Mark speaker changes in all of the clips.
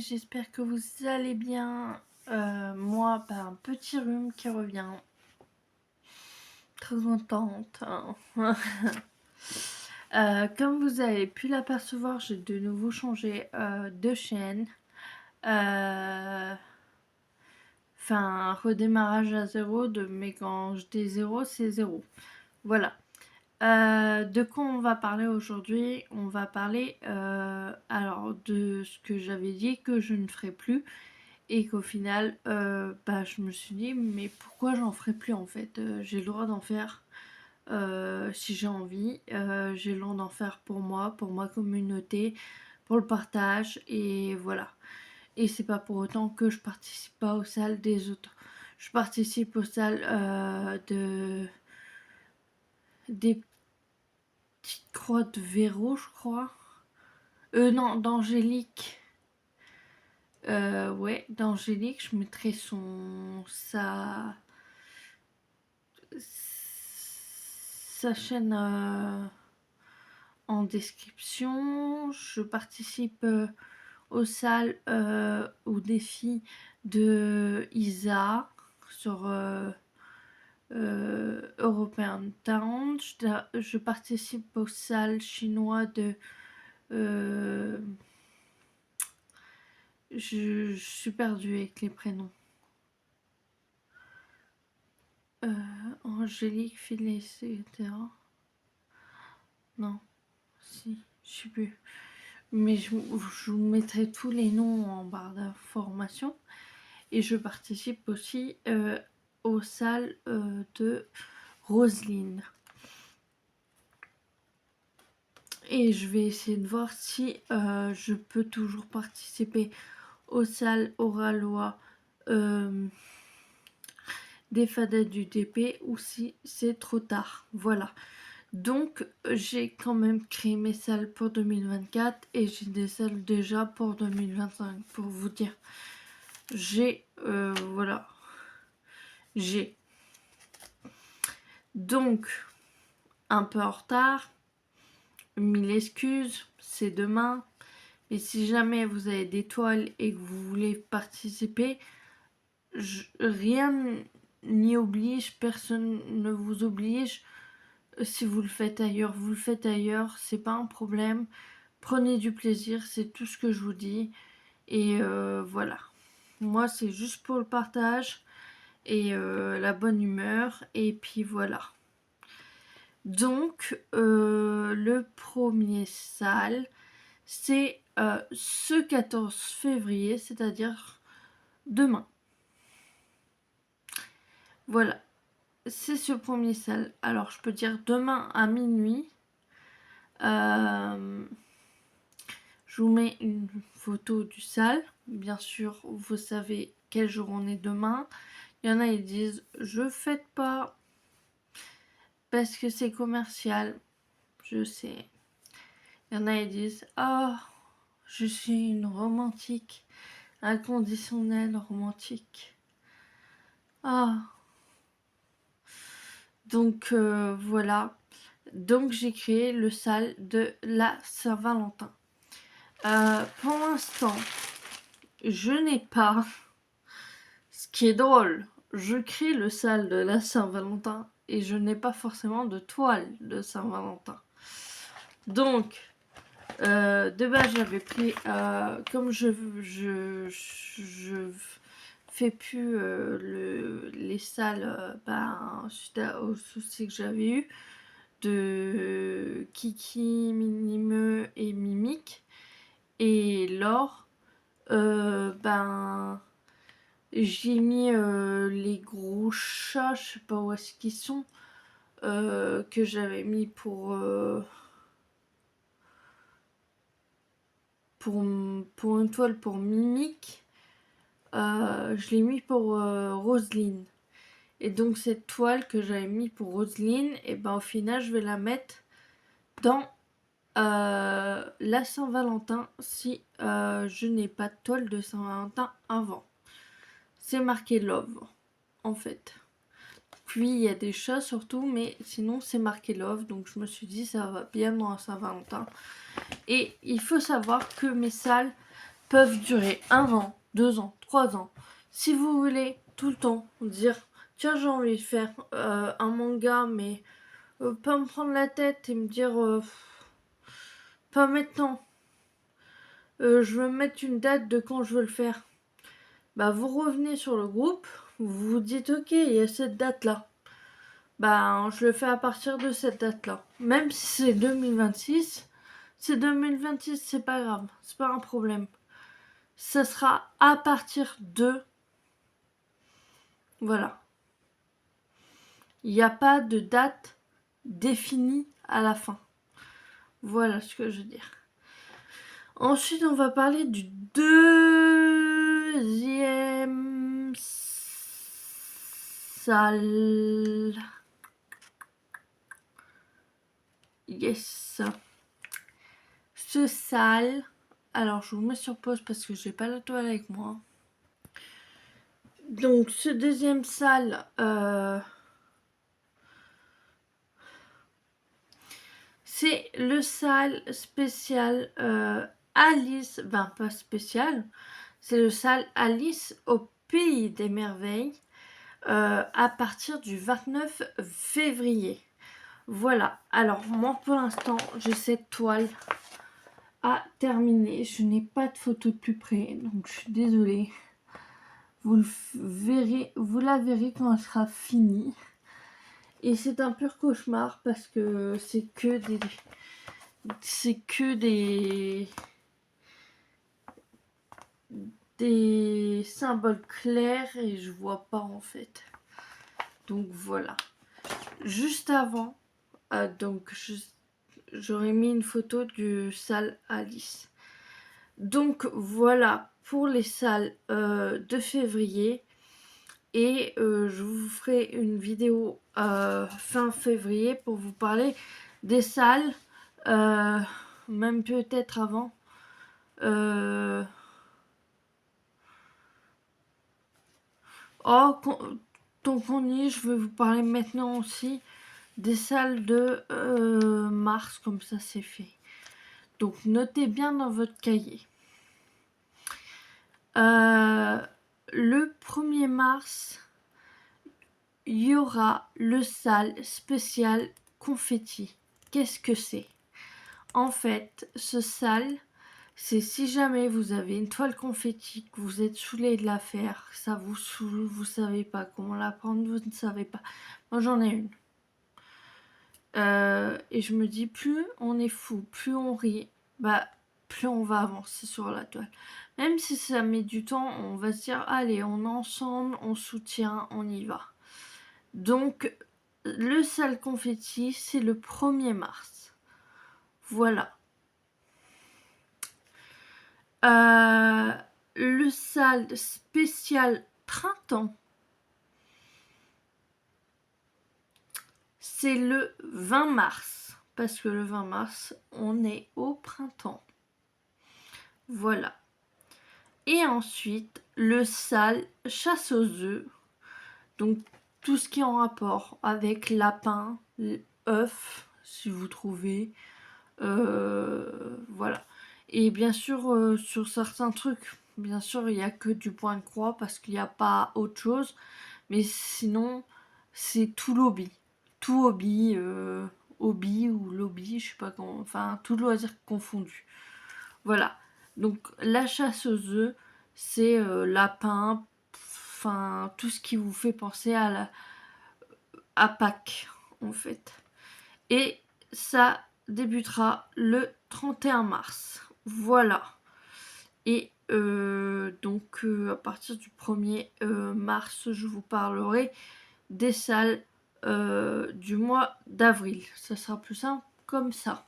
Speaker 1: j'espère que vous allez bien. Moi, un petit rhume qui revient. Très contente. Comme vous avez pu l'apercevoir, j'ai de nouveau changé de chaîne. Enfin, redémarrage à zéro, mais quand je dis zéro, c'est zéro. Voilà. De quoi on va parler aujourd'hui? On va parler alors de ce que j'avais dit que je ne ferai plus et qu'au final je me suis dit mais pourquoi j'en ferai plus en fait. J'ai le droit d'en faire si j'ai envie, j'ai le droit d'en faire pour ma communauté, pour le partage et voilà. Et c'est pas pour autant que je participe pas aux salles des autres. Je participe aux salles des petites croix de Véro, je crois. Non, d'Angélique. Ouais, d'Angélique, je mettrai sa chaîne en description. Je participe aux salles au défi de Isa sur European Town. Je participe aux salles chinois de je suis perdue avec les prénoms. Angélique, Philly, etc. Non, si, je sais plus. Mais je vous mettrai tous les noms en barre d'information. Et je participe aussi aux salles de Roselyne. Et je vais essayer de voir si je peux toujours participer aux salles oralois des fadas du DP ou si c'est trop tard. Voilà. Donc j'ai quand même créé mes salles pour 2024 et j'ai des salles déjà pour 2025 pour vous dire. J'ai voilà. J'ai donc un peu en retard. Mille excuses, c'est demain. Et si jamais vous avez des toiles et que vous voulez participer, rien n'y oblige, personne ne vous oblige. Si vous le faites ailleurs, vous le faites ailleurs, c'est pas un problème. Prenez du plaisir, c'est tout ce que je vous dis. Et voilà. Moi, c'est juste pour le partage et la bonne humeur. Et puis voilà. Donc, le premier salle, c'est ce 14 février, c'est-à-dire demain. Voilà, c'est ce premier salle. Alors, je peux dire demain à minuit. Je vous mets une photo du salle. Bien sûr, vous savez quel jour on est demain. Il y en a, ils disent, je fête pas parce que c'est commercial. Je sais. Il y en a, ils disent, oh, je suis une romantique. Inconditionnelle romantique. Ah. Donc voilà. Donc j'ai créé le salle de la Saint-Valentin. Pour l'instant, je n'ai pas. Ce qui est drôle, je crée le salle de la Saint-Valentin et je n'ai pas forcément de toile de Saint-Valentin. Donc, de base, j'avais pris, comme je fais plus les salles suite au souci que j'avais eu de Kiki, Minimeux et Mimique et Laure, j'ai mis les gros chats, je sais pas où est-ce qu'ils sont, que j'avais mis pour une toile pour Mimique. Je l'ai mis pour Roselyne. Et donc cette toile que j'avais mis pour Roselyne, et au final je vais la mettre dans la Saint-Valentin si je n'ai pas de toile de Saint-Valentin avant. C'est marqué Love en fait. Puis il y a des chats surtout, mais sinon c'est marqué Love, donc je me suis dit ça va bien dans Saint-Valentin. Et il faut savoir que mes salles peuvent durer 1 an, 2 ans, 3 ans. Si vous voulez tout le temps dire tiens, j'ai envie de faire un manga, mais pas me prendre la tête et me dire pas maintenant. Je veux mettre une date de quand je veux le faire. Bah, vous revenez sur le groupe, vous vous dites ok, il y a cette date là. Bah, je le fais à partir de cette date là. Même si c'est 2026, c'est 2026, c'est pas grave, c'est pas un problème. Ça sera à partir de. Voilà. Il n'y a pas de date définie à la fin. Voilà ce que je veux dire. Ensuite, on va parler du deuxième salle. Yes. Ce salle. Alors, je vous mets sur pause parce que j'ai pas la toile avec moi. Donc, ce deuxième salle, c'est le salle spécial Alice. Ben, pas spécial. C'est le salle Alice au Pays des Merveilles à partir du 29 février. Voilà. Alors, moi, pour l'instant, j'ai cette toile à terminer. Je n'ai pas de photo de plus près, donc je suis désolée. Vous la verrez quand elle sera finie. Et c'est un pur cauchemar parce que c'est que des symboles clairs et je vois pas en fait. Donc voilà. Juste avant, j'aurais mis une photo du salle Alice. Donc voilà pour les salles de février. Et je vous ferai une vidéo fin février pour vous parler des salles, même peut-être avant. Tant qu'on y est, je vais vous parler maintenant aussi des salles de mars, comme ça c'est fait. Donc notez bien dans votre cahier. Le 1er mars, il y aura le salle spécial confetti. Qu'est-ce que c'est? En fait, ce salle, c'est si jamais vous avez une toile confetti, que vous êtes saoulé de la faire, ça vous saoule, vous savez pas comment la prendre, vous ne savez pas. Moi, j'en ai une. Et je me dis, plus on est fou, plus on rit, bah, plus on va avancer sur la toile. Même si ça met du temps, on va se dire, allez, on est ensemble, on soutient, on y va. Donc, le salle confetti, c'est le 1er mars. Voilà. Le salle spécial printemps, c'est le 20 mars. Parce que le 20 mars, on est au printemps. Voilà. Et ensuite, le salle chasse aux œufs. Donc, tout ce qui est en rapport avec lapin, œuf, si vous trouvez. Voilà. Et bien sûr, sur certains trucs, bien sûr, il n'y a que du point de croix parce qu'il n'y a pas autre chose. Mais sinon, c'est tout lobby. Tout hobby, hobby ou lobby, je sais pas comment. Enfin, tout loisir confondu. Voilà. Donc, la chasse aux œufs, c'est lapin, enfin, tout ce qui vous fait penser à Pâques, en fait. Et ça débutera le 31 mars. Voilà. Et donc à partir du 1er mars, je vous parlerai des salles du mois d'avril. Ça sera plus simple comme ça.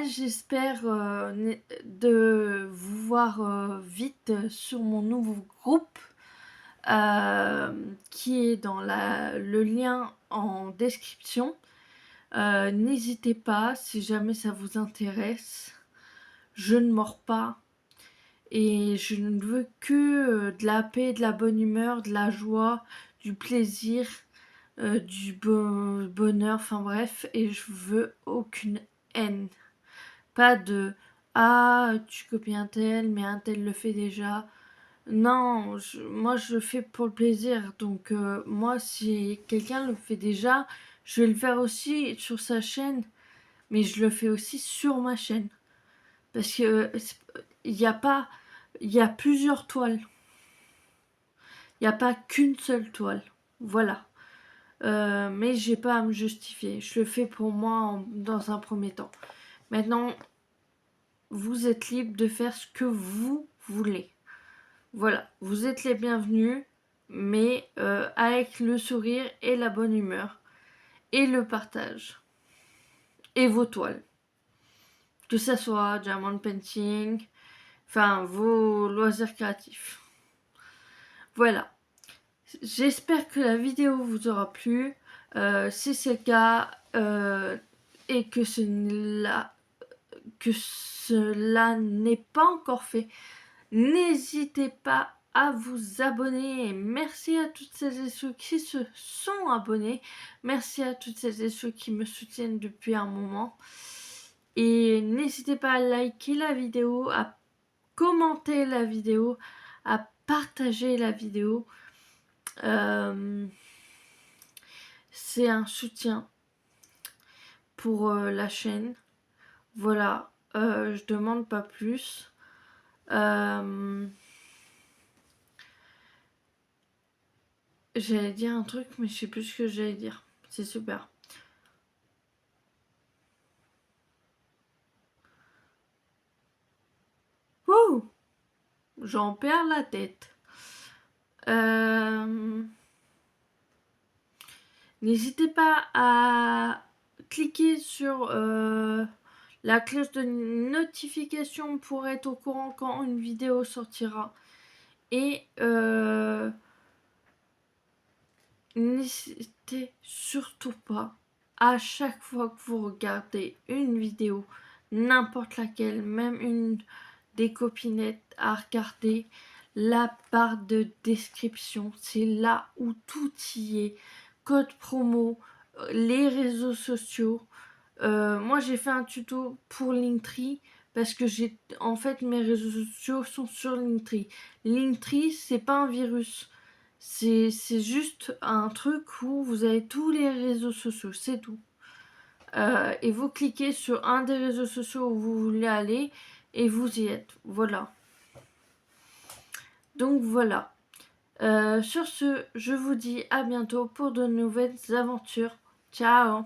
Speaker 1: J'espère de vous voir vite sur mon nouveau groupe qui est dans le lien en description. N'hésitez pas si jamais ça vous intéresse. Je ne mords pas et je ne veux que de la paix, de la bonne humeur, de la joie, du plaisir, du bonheur, enfin bref, et je veux aucune haine. Pas de ah, tu copies un tel, mais un tel le fait déjà. Non, moi je le fais pour le plaisir. Donc moi, si quelqu'un le fait déjà, je vais le faire aussi sur sa chaîne, mais je le fais aussi sur ma chaîne. Parce que il n'y a pas, il y a plusieurs toiles. Il n'y a pas qu'une seule toile. Voilà. Mais j'ai pas à me justifier. Je le fais pour moi dans un premier temps. Maintenant, vous êtes libre de faire ce que vous voulez. Voilà, vous êtes les bienvenus, mais avec le sourire et la bonne humeur, et le partage, et vos toiles. Que ça soit diamond painting, enfin vos loisirs créatifs. Voilà. J'espère que la vidéo vous aura plu. Si c'est le cas, et que cela n'est pas encore fait, n'hésitez pas à vous abonner. Et merci à toutes celles et ceux qui se sont abonnés. Merci à toutes celles et ceux qui me soutiennent depuis un moment. Et n'hésitez pas à liker la vidéo, à commenter la vidéo, à partager la vidéo. C'est un soutien pour la chaîne. Voilà, je demande pas plus. J'allais dire un truc, mais je sais plus ce que j'allais dire. C'est super. Wouh! J'en perds la tête. N'hésitez pas à cliquer sur la cloche de notification pour être au courant quand une vidéo sortira. Et n'hésitez surtout pas, à chaque fois que vous regardez une vidéo, n'importe laquelle, même une des copinettes, à regarder la barre de description. C'est là où tout y est. Code promo, les réseaux sociaux. Moi, j'ai fait un tuto pour Linktree parce que en fait, mes réseaux sociaux sont sur Linktree. Linktree, c'est pas un virus. C'est juste un truc où vous avez tous les réseaux sociaux, c'est tout. Et vous cliquez sur un des réseaux sociaux où vous voulez aller et vous y êtes. Voilà. Donc voilà. Sur ce, je vous dis à bientôt pour de nouvelles aventures. Ciao!